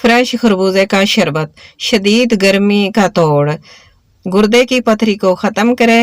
Fresh खरबूजे का शरबत शदीद गर्मी का तोड़, गुर्दे की पथरी को ख़त्म करे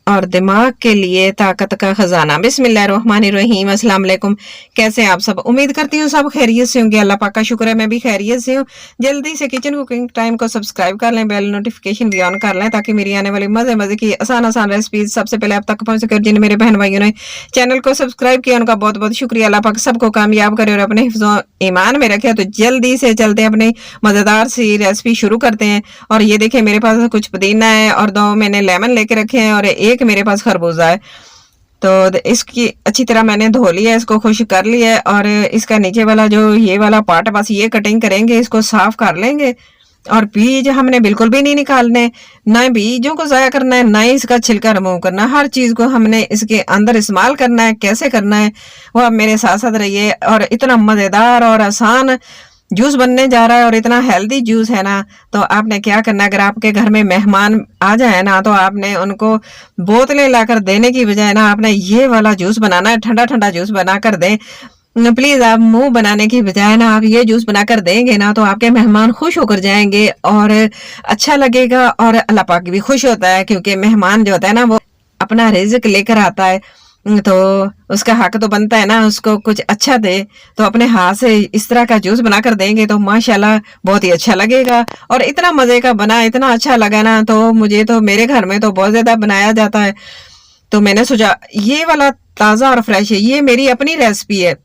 और दिमाग के लिए ताकत का खजाना। बिस्मिल्लाहिर्रहमानिर्रहीम। अस्सलाम वालेकुम। कैसे हैं आप सब? उम्मीद करती हूँ सब खैरियत से होंगे। अल्लाह पाक का शुक्र है मैं भी खैरियत से हूँ। जल्दी से किचन कुकिंग टाइम को सब्सक्राइब कर लें, बेल नोटिफिकेशन भी ऑन कर लें ताकि मेरी आने वाली मजे मजे की आसान आसान रेसिपीज सबसे पहले आप तक पहुंच सके। और जिन मेरे बहन भाइयों ने चैनल को सब्सक्राइब किया उनका बहुत बहुत शुक्रिया। अल्लाह पाक सबको कामयाब करे और अपने हिफ्ज़ो ईमान में रखे। तो जल्दी से चलते हैं अपनी मजेदार सी रेसिपी शुरू करते हैं। और ये देखिए मेरे पास कुछ पुदीना है और 2 मैंने लेमन लेके रखे हैं और एक मेरे पास खरबूजा है। तो इसकी अच्छी तरह मैंने धो लिया है, इसको खुश कर लिया है। और इसका नीचे वाला जो ये वाला पार्ट है बस ये कटिंग करेंगे, इसको साफ कर लेंगे। और बीज हमने बिल्कुल भी नहीं निकालने, ना बीजों को ज़ाया करना है, ना ही इसका छिलका रिमूव करना। हर चीज़ को हमने इसके अंदर इस्तेमाल करना है। कैसे करना है वो आप मेरे साथ साथ रहिए। और इतना मज़ेदार और आसान जूस बनने जा रहा है और इतना हेल्दी जूस है ना। तो आपने क्या करना है, अगर आपके घर में मेहमान आ जाए ना तो आपने उनको बोतलें लाकर देने की बजाय ना आपने ये वाला जूस बनाना है। ठंडा ठंडा जूस बनाकर दें प्लीज। आप मुंह बनाने की बजाय ना आप ये जूस बनाकर देंगे ना तो आपके मेहमान खुश होकर जाएंगे और अच्छा लगेगा। और अल्लाह पाक भी खुश होता है क्योंकि मेहमान जो होता है ना वो अपना रिज़्क लेकर आता है। तो उसका हक तो बनता है ना उसको कुछ अच्छा दे। तो अपने हाथ से इस तरह का जूस बनाकर देंगे तो माशाल्लाह बहुत ही अच्छा लगेगा। और इतना मजे का बना, इतना अच्छा लगा ना, तो मुझे तो मेरे घर में तो बहुत ज्यादा बनाया जाता है। तो मैंने सोचा ये वाला ताज़ा और फ्रेश है, ये मेरी अपनी रेसिपी है।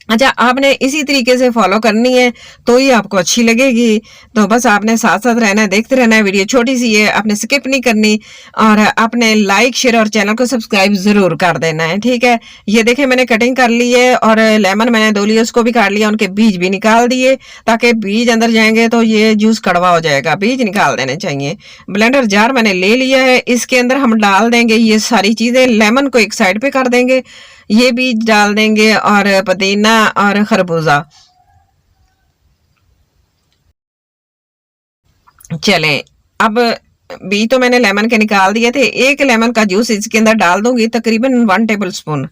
अच्छा, आपने इसी तरीके से फॉलो करनी है तो ही आपको अच्छी लगेगी। तो बस आपने साथ साथ रहना है, देखते रहना है। वीडियो छोटी सी है, आपने स्किप नहीं करनी और आपने लाइक शेयर और चैनल को सब्सक्राइब जरूर कर देना है, ठीक है। ये देखे मैंने कटिंग कर ली है और लेमन मैंने धो लिया, उसको भी काट लिया, उनके बीज भी निकाल दिए ताकि बीज अंदर जाएंगे तो ये जूस कड़वा हो जाएगा। बीज निकाल देने चाहिए। ब्लेंडर जार मैंने ले लिया है, इसके अंदर हम डाल देंगे ये सारी चीजें। लेमन को एक साइड पे कर देंगे, ये बीज डाल देंगे और पुदीना और खरबूजा। चलें, अब बीज तो मैंने लेमन के निकाल दिए थे। एक लेमन का जूस इसके अंदर डाल दूंगी, तकरीबन 1 टेबल स्पून।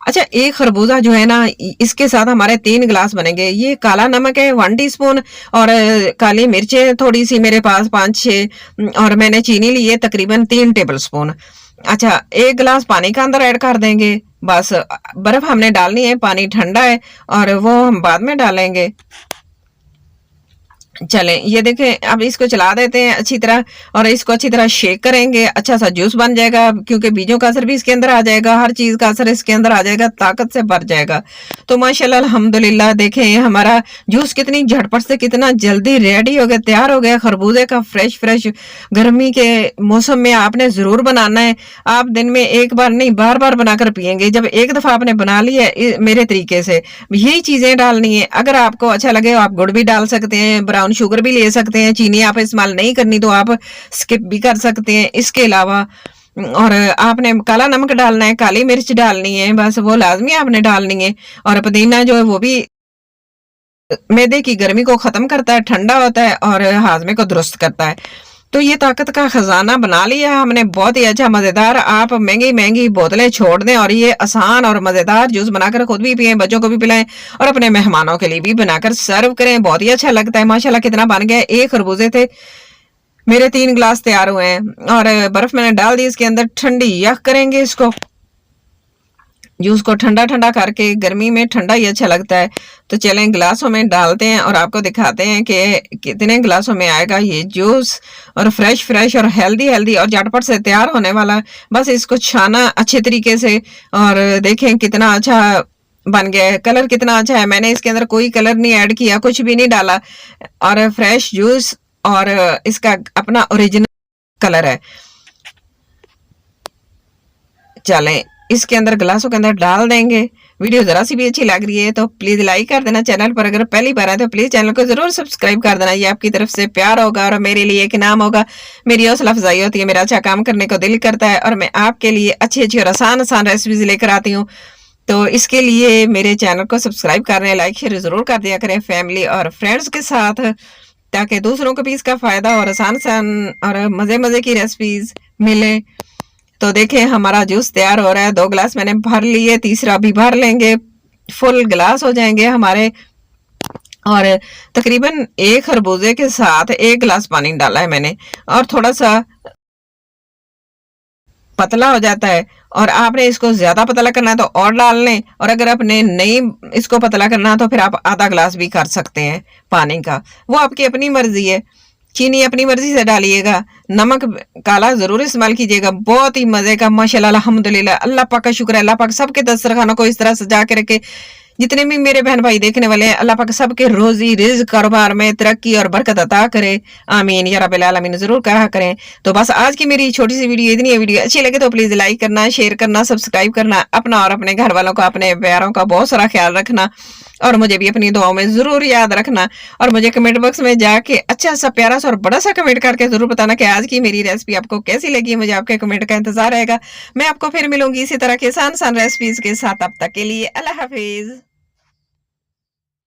अच्छा, एक खरबूजा जो है ना इसके साथ हमारे 3 गिलास बनेंगे। ये काला नमक है 1 टीस्पून और काली मिर्चें थोड़ी सी मेरे पास 5-6 और मैंने चीनी ली है तकरीबन 3 टेबल स्पून। अच्छा, 1 गिलास पानी का अंदर ऐड कर देंगे। बस बर्फ हमने डालनी है, पानी ठंडा है और वो हम बाद में डालेंगे। चलें, ये देखें अब इसको चला देते हैं अच्छी तरह और इसको अच्छी तरह शेक करेंगे। अच्छा सा जूस बन जाएगा क्योंकि बीजों का असर भी इसके अंदर आ जाएगा, हर चीज का असर इसके अंदर आ जाएगा, ताकत से भर जाएगा। तो माशाल्लाह अल्हम्दुलिल्लाह देखें हमारा जूस कितनी झटपट से कितना जल्दी रेडी हो गया, तैयार हो गया। खरबूजे का फ्रेश फ्रेश गर्मी के मौसम में आपने जरूर बनाना है। आप दिन में एक बार नहीं बार बार बनाकर पियेंगे। जब एक दफा आपने बना लिया मेरे तरीके से यही चीजें डालनी है। अगर आपको अच्छा लगे आप गुड़ भी डाल सकते हैं, ब्राउन शुगर भी ले सकते हैं। चीनी आप इस्तेमाल नहीं करनी तो आप स्किप भी कर सकते हैं। इसके अलावा और आपने काला नमक डालना है, काली मिर्च डालनी है, बस वो लाजमी आपने डालनी है। और पुदीना जो है वो भी मैदे की गर्मी को खत्म करता है, ठंडा होता है और हाजमे को दुरुस्त करता है। तो ये ताकत का खजाना बना लिया हमने, बहुत ही अच्छा मजेदार। आप महंगी महंगी बोतलें छोड़ दें और ये आसान और मजेदार जूस बनाकर खुद भी पिएं, बच्चों को भी पिलाएं और अपने मेहमानों के लिए भी बनाकर सर्व करें। बहुत ही अच्छा लगता है। माशाल्लाह कितना बन गया। 1 खरबूजे थे मेरे, 3 गिलास तैयार हुए हैं और बर्फ मैंने डाल दी इसके अंदर। ठंडी यख करेंगे इसको, जूस को ठंडा ठंडा करके। गर्मी में ठंडा ही अच्छा लगता है। तो चलें गिलासों में डालते हैं और आपको दिखाते हैं कि कितने गिलासों में आएगा ये जूस। और फ्रेश फ्रेश और हेल्दी हेल्दी और झटपट से तैयार होने वाला। बस इसको छाना अच्छे तरीके से और देखें कितना अच्छा बन गया है। कलर कितना अच्छा है, मैंने इसके अंदर कोई कलर नहीं ऐड किया, कुछ भी नहीं डाला और फ्रेश जूस और इसका अपना ओरिजिनल कलर है। चलें, इसके अंदर गिलासों के अंदर डाल देंगे। वीडियो जरा सी भी अच्छी लग रही है तो प्लीज लाइक कर देना। चैनल पर अगर पहली बार आए तो प्लीज चैनल को जरूर सब्सक्राइब कर देना। ये आपकी तरफ से प्यार होगा और मेरे लिए एक नाम होगा, मेरी हौसला अफजाई होती है, मेरा अच्छा काम करने को दिल करता है और मैं आपके लिए अच्छी अच्छी और आसान आसान रेसिपीज लेकर आती हूँ। तो इसके लिए मेरे चैनल को सब्सक्राइब कर रहे, लाइक शेयर जरूर कर दिया करें फैमिली और फ्रेंड्स के साथ, ताकि दूसरों को भी इसका फायदा और आसान आसान और मजे मजे की रेसिपीज मिले। तो देखें हमारा जूस तैयार हो रहा है। 2 गिलास मैंने भर लिए, तीसरा भी भर लेंगे, फुल गिलास हो जाएंगे हमारे। और तकरीबन एक खरबूजे के साथ 1 गिलास पानी डाला है मैंने, और थोड़ा सा पतला हो जाता है। और आपने इसको ज्यादा पतला करना है तो और डाल लें, और अगर आपने नहीं इसको पतला करना तो फिर आप आधा गिलास भी कर सकते हैं पानी का, वो आपकी अपनी मर्जी है। चीनी अपनी मर्जी से डालिएगा। नमक काला जरूर इस्तेमाल कीजिएगा। बहुत ही मजे का, माशाल्लाह अल्हम्दुलिल्लाह, अल्लाह पाक का शुक्र है, अल्लाह पाक सबके दस्तरखानों को इस तरह सजा के रखे। जितने भी मेरे बहन भाई देखने वाले हैं, अल्लाह पाक सबके रोजी रिज्क कारोबार में तरक्की और बरकत अता करे, आमीन या रब्बिल आलमीन जरूर कहा करें। तो बस आज की मेरी छोटी सी वीडियो इतनी है। वीडियो अच्छी लगे तो प्लीज लाइक करना, शेयर करना, सब्सक्राइब करना, अपना और अपने घर वालों का, अपने प्यारों का बहुत सारा ख्याल रखना, और मुझे भी अपनी दुआओं में जरूर याद रखना। और मुझे कमेंट बॉक्स में जाके अच्छा सा प्यारा सा और बड़ा सा कमेंट करके जरूर बताना कि आज की मेरी रेसिपी आपको कैसी लगी। मुझे आपके कमेंट का इंतजार रहेगा। मैं आपको फिर मिलूंगी इसी तरह के आसान आसान रेसिपीज के साथ। अब तक के लिए अल्लाह हाफिज।